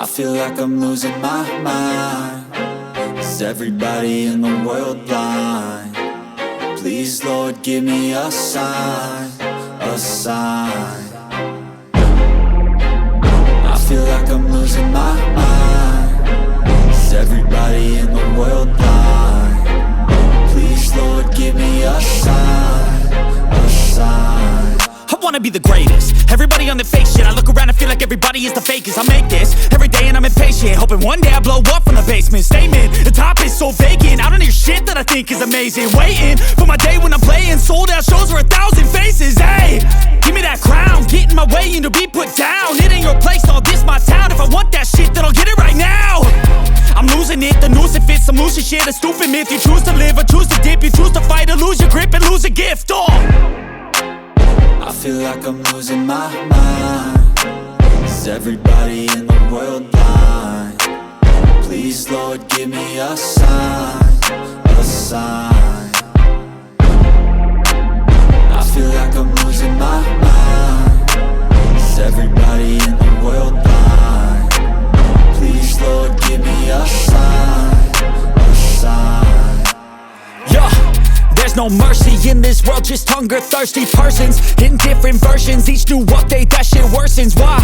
I feel like I'm losing my mind. Is everybody in the world blind? Please, Lord, give me a sign, a sign. I feel like I'm losing my mind. Is everybody in the world blind? Please, Lord, give me a sign, a sign. I wanna be the greatest. Everybody on the fake shit. I look around and feel like everybody is the fakest. I make this every day and I'm impatient, hoping one day I blow up from the basement. Statement, the top is so vacant. I don't hear shit that I think is amazing. Waiting for my day when I'm playing sold out shows for 1,000 faces. Hey, give me that crown, get in my way and to be put down. It ain't your place, all this my town. If I want that shit, then I'll get it right now. I'm losing it, the noose it fits. I'm losing shit, a stupid myth. You choose to live or choose to dip. You choose to fight or lose your grip and lose a gift. I feel like I'm losing my mind. Is everybody in the world blind? Please, Lord, give me a sign, a sign. I feel like I'm losing my mind. Is everybody in the world blind? Please, Lord, give me a sign, a sign. Yeah. There's no mercy in this world, just hunger-thirsty persons in different versions. Each new update, that shit worsens. Why?